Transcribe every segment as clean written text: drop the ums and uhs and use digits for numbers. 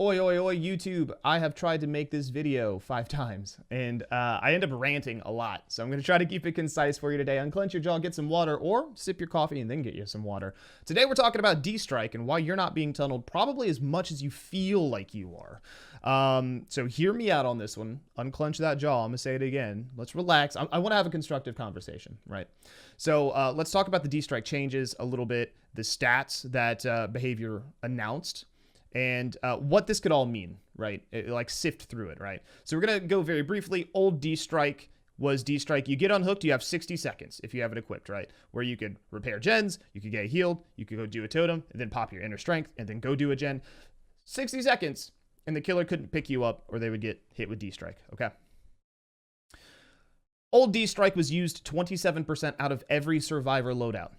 Oi, oi, oi, YouTube. I have tried to make this video 5 times, and I end up ranting a lot. So I'm going to try to keep it concise for you today. Unclench your jaw, get some water, or sip your coffee and then get you some water. Today we're talking about D-Strike and why you're not being tunneled probably as much as you feel like you are. So hear me out on this one. Unclench that jaw. I'm going to say it again. Let's relax. I want to have a constructive conversation, right? So let's talk about the D-Strike changes a little bit, the stats that behavior announced, and what this could all mean, right? Like sift through it, right? So we're going to go very briefly. Old D-Strike was D-Strike. You get unhooked, you have 60 seconds if you have it equipped, right? Where you could repair gens, you could get healed, you could go do a totem, and then pop your inner strength, and then go do a gen. 60 seconds, and the killer couldn't pick you up, or they would get hit with D-Strike, okay? Old D-Strike was used 27% out of every survivor loadout.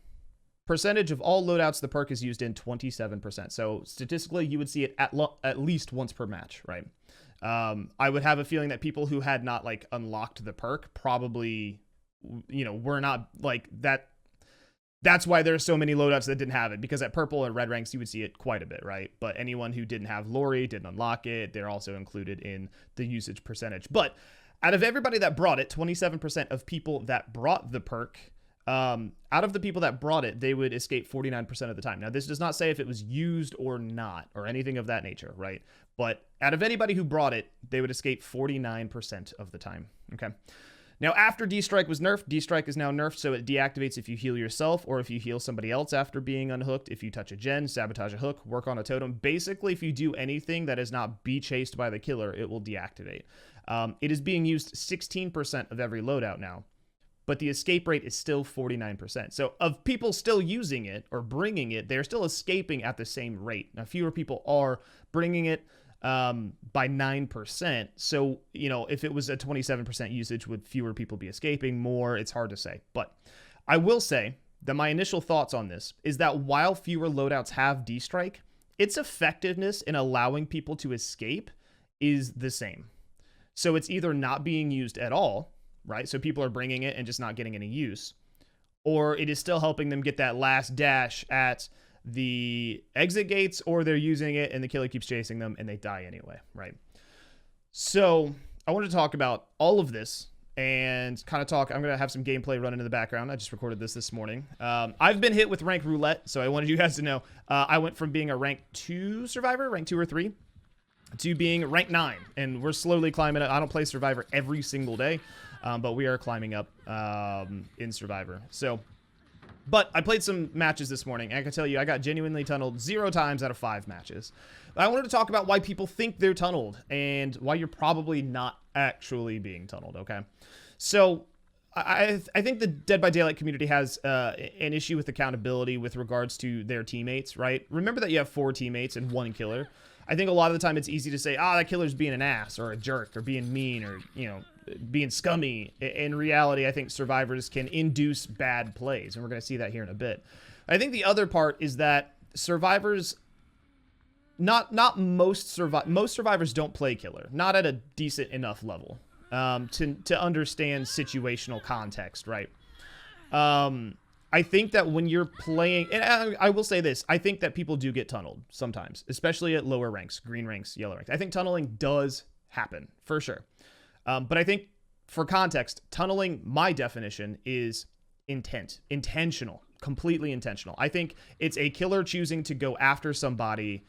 Percentage of all loadouts the perk is used in, 27%. So statistically, you would see it at least once per match, right? I would have a feeling that people who had not like unlocked the perk probably, were not like that. That's why there's so many loadouts that didn't have it, because at purple and red ranks, you would see it quite a bit, right? But anyone who didn't have Lori, didn't unlock it, they're also included in the usage percentage. But out of everybody that brought it, 27% of people that brought the perk, out of the people that brought it, they would escape 49% of the time. Now, this does not say if it was used or not, or anything of that nature, right? But out of anybody who brought it, they would escape 49% of the time, okay? Now, after D-Strike was nerfed, D-Strike is now nerfed, so it deactivates if you heal yourself or if you heal somebody else after being unhooked, if you touch a gen, sabotage a hook, work on a totem. Basically, if you do anything that is not be chased by the killer, it will deactivate. It is being used 16% of every loadout now, but the escape rate is still 49%. So of people still using it or bringing it, they're still escaping at the same rate. Now, fewer people are bringing it by 9%. So, if it was a 27% usage, would fewer people be escaping more? It's hard to say. But I will say that my initial thoughts on this is that while fewer loadouts have D-Strike, its effectiveness in allowing people to escape is the same. So it's either not being used at all, right? So people are bringing it and just not getting any use, or it is still helping them get that last dash at the exit gates, or they're using it and the killer keeps chasing them and they die anyway, right? So I wanted to talk about all of this and kind of talk. I'm going to have some gameplay running in the background. I just recorded this morning. I've been hit with rank roulette, so I wanted you guys to know I went from being a rank 2 survivor, rank 2 or 3, to being rank 9, and we're slowly climbing up. I don't play survivor every single day, but we are climbing up in survivor. So, but I played some matches this morning, and I can tell you I got genuinely tunneled 0 times out of 5 matches. But I wanted to talk about why people think they're tunneled and why you're probably not actually being tunneled, okay? So I think the Dead by Daylight community has an issue with accountability with regards to their teammates, right? Remember that you have 4 teammates and 1 killer. I think a lot of the time it's easy to say, that killer's being an ass or a jerk or being mean or, being scummy. In reality, I think survivors can induce bad plays, and we're going to see that here in a bit. I think the other part is that survivors, most survivors don't play killer, not at a decent enough level to understand situational context, right? I think that when you're playing, and I will say this, I think that people do get tunneled sometimes, especially at lower ranks, green ranks, yellow ranks. I think tunneling does happen, for sure. But I think, for context, tunneling, my definition, is intentional, completely intentional. I think it's a killer choosing to go after somebody,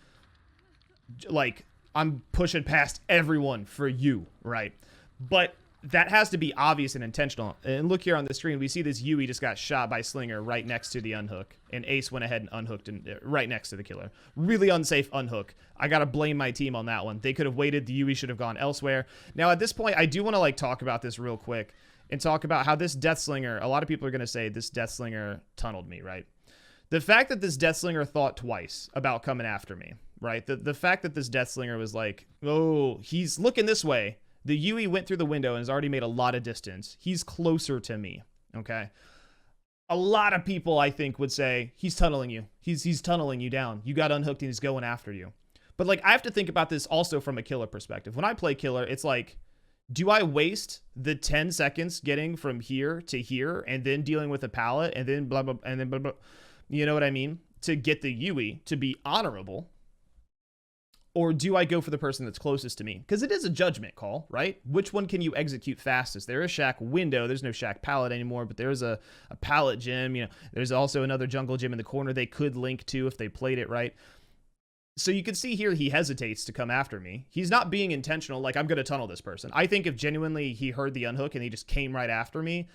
like, I'm pushing past everyone for you, right? But that has to be obvious and intentional. And look here on the screen, we see this Yui just got shot by Slinger right next to the unhook, and Ace went ahead and unhooked right next to the killer. Really unsafe unhook. I gotta blame my team on that one. They could have waited. The Yui should have gone elsewhere. Now at this point, I do want to talk about this real quick and talk about how this Death Slinger, a lot of people are gonna say this Death Slinger tunneled me, right? The fact that this Death Slinger thought twice about coming after me, right? The fact that this Death Slinger was like, oh, he's looking this way. The Yui went through the window and has already made a lot of distance. He's closer to me, okay? A lot of people, I think, would say, he's tunneling you. He's tunneling you down. You got unhooked and he's going after you. But, I have to think about this also from a killer perspective. When I play killer, it's like, do I waste the 10 seconds getting from here to here and then dealing with a pallet and then blah, blah, and then blah, blah, you know what I mean? To get the Yui to be honorable? Or do I go for the person that's closest to me? Because it is a judgment call, right? Which one can you execute fastest? There is Shack Window. There's no Shack Pallet anymore, but there's a Pallet Gym. You know, there's also another Jungle Gym in the corner they could link to if they played it right. So you can see here he hesitates to come after me. He's not being intentional, like I'm going to tunnel this person. I think if genuinely he heard the unhook and he just came right after me,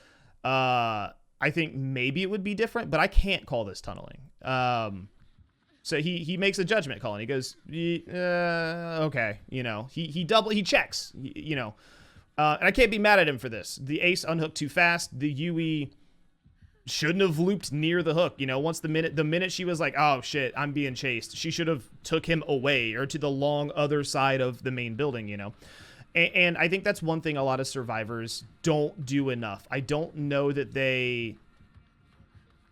I think maybe it would be different, but I can't call this tunneling. So he makes a judgment call and he goes, okay, you know, he checks, you know, and I can't be mad at him for this. The ace unhooked too fast. The Yui shouldn't have looped near the hook. You know, once the minute she was like, oh shit, I'm being chased, she should have took him away or to the long other side of the main building, you know. And I think that's one thing a lot of survivors don't do enough. I don't know that they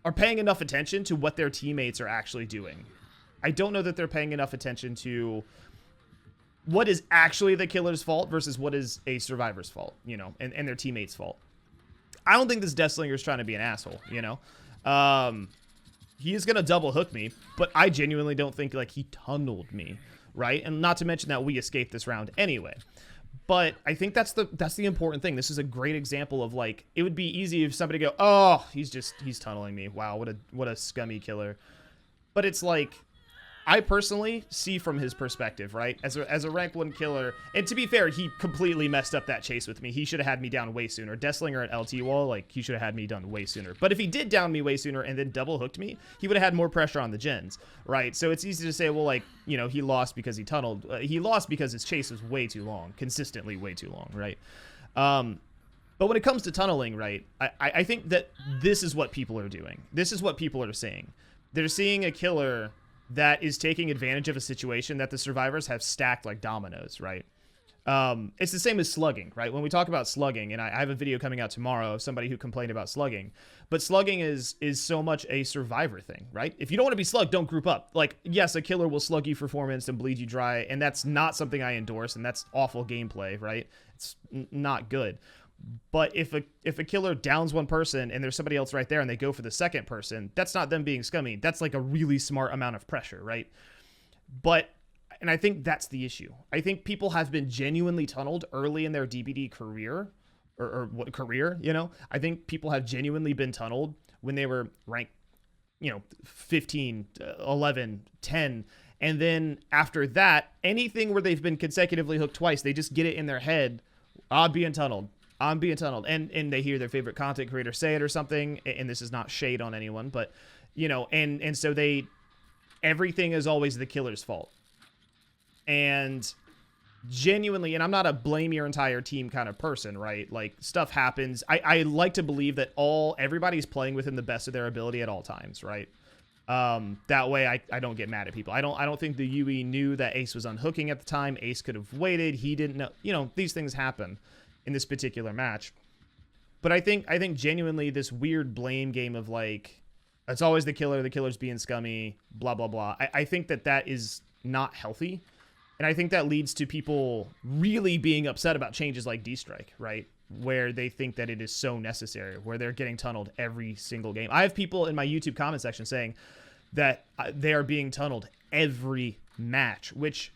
are paying enough attention to what their teammates are actually doing. I don't know that they're paying enough attention to what is actually the killer's fault versus what is a survivor's fault, you know, and their teammates' fault. I don't think this Deathslinger is trying to be an asshole, you know. He is going to double hook me, but I genuinely don't think, like, he tunneled me, right? And not to mention that we escaped this round anyway. But I think that's the important thing. This is a great example of, like, it would be easy if somebody go, oh, he's tunneling me. Wow, what a scummy killer. But it's like, I personally see from his perspective, right? As a rank 1 killer, and to be fair, he completely messed up that chase with me. He should have had me down way sooner. Deathslinger at LT wall, like, he should have had me done way sooner. But if he did down me way sooner and then double hooked me, he would have had more pressure on the gens, right? So it's easy to say, well, like, you know, he lost because he tunneled. He lost because his chase was way too long, consistently way too long, right? But when it comes to tunneling, right, I think that this is what people are doing. This is what people are seeing. They're seeing a killer that is taking advantage of a situation that the survivors have stacked like dominoes, right? It's the same as slugging, right? When we talk about slugging, and I have a video coming out tomorrow of somebody who complained about slugging, but slugging is so much a survivor thing, right? If you don't want to be slugged, don't group up. Like, yes, a killer will slug you for 4 minutes and bleed you dry, and that's not something I endorse, and that's awful gameplay, right? It's not good. But if a killer downs one person and there's somebody else right there and they go for the second person, that's not them being scummy. That's like a really smart amount of pressure, right? And I think that's the issue. I think people have been genuinely tunneled early in their DBD career, or what career, you know? I think people have genuinely been tunneled when they were ranked, you know, 15, 11, 10. And then after that, anything where they've been consecutively hooked twice, they just get it in their head, I'm being tunneled. I'm being tunneled. And they hear their favorite content creator say it or something. And this is not shade on anyone, but, you know, and so everything is always the killer's fault. And genuinely, and I'm not a blame your entire team kind of person, right? Like, stuff happens. I like to believe that everybody's playing within the best of their ability at all times, right? That way I don't get mad at people. I don't think the UE knew that Ace was unhooking at the time. Ace could have waited. He didn't know. You know, these things happen in this particular match. But I think genuinely this weird blame game of, like, it's always the killer's being scummy, blah, blah, blah. I think that is not healthy. And I think that leads to people really being upset about changes like D-Strike, right? Where they think that it is so necessary, where they're getting tunneled every single game. I have people in my YouTube comment section saying that they are being tunneled every match, which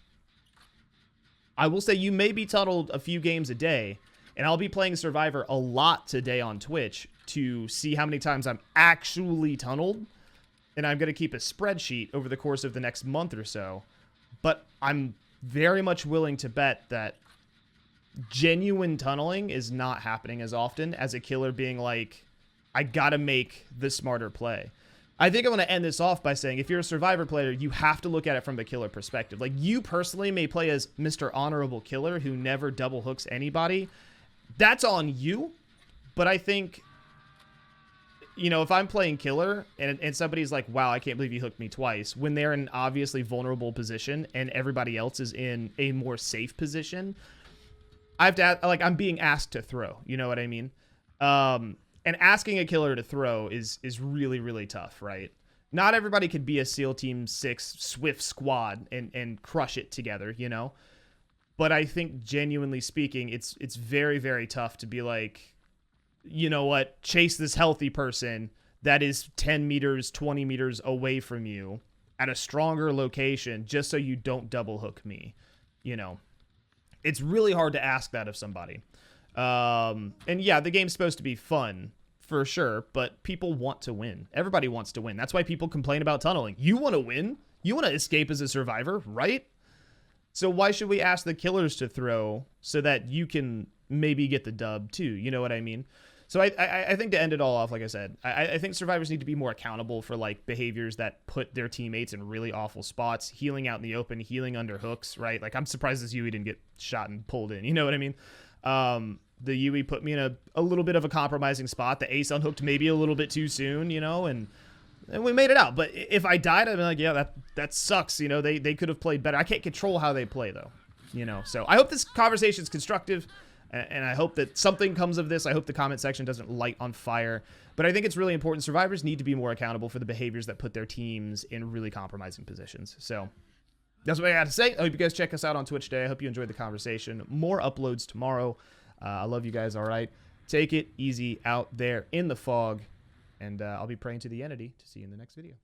I will say you may be tunneled a few games a day. And I'll be playing Survivor a lot today on Twitch to see how many times I'm actually tunneled. And I'm going to keep a spreadsheet over the course of the next month or so. But I'm very much willing to bet that genuine tunneling is not happening as often as a killer being like, I got to make the smarter play. I think I want to end this off by saying, if you're a Survivor player, you have to look at it from the killer perspective. Like, you personally may play as Mr. Honorable Killer who never double hooks anybody. That's on you, but I think, you know, if I'm playing killer and somebody's like, wow, I can't believe you hooked me twice, when they're in an obviously vulnerable position and everybody else is in a more safe position, I have to, like, I'm being asked to throw, you know what I mean? And asking a killer to throw is really, really tough, right? Not everybody could be a SEAL Team 6 Swift squad and crush it together, you know? But I think, genuinely speaking, it's very, very tough to be like, you know what, chase this healthy person that is 10 meters, 20 meters away from you at a stronger location just so you don't double hook me. You know, it's really hard to ask that of somebody. And yeah, the game's supposed to be fun for sure, but people want to win. Everybody wants to win. That's why people complain about tunneling. You want to win? You want to escape as a survivor, right? So why should we ask the killers to throw so that you can maybe get the dub too? You know what I mean? So I think to end it all off, like I said, I think survivors need to be more accountable for like behaviors that put their teammates in really awful spots, healing out in the open, healing under hooks, right? Like I'm surprised this Yui didn't get shot and pulled in. You know what I mean? The Yui put me in a little bit of a compromising spot. The ace unhooked maybe a little bit too soon, you know, and we made it out. But if I died, I'd be like, yeah, that sucks. You know, they could have played better. I can't control how they play though, you know. So I hope this conversation is constructive. And I hope that something comes of this. I hope the comment section doesn't light on fire. But I think it's really important. Survivors need to be more accountable for the behaviors that put their teams in really compromising positions. So that's what I had to say. I hope you guys check us out on Twitch today. I hope you enjoyed the conversation. More uploads tomorrow. I love you guys, all right? Take it easy out there in the fog. And I'll be praying to the entity to see you in the next video.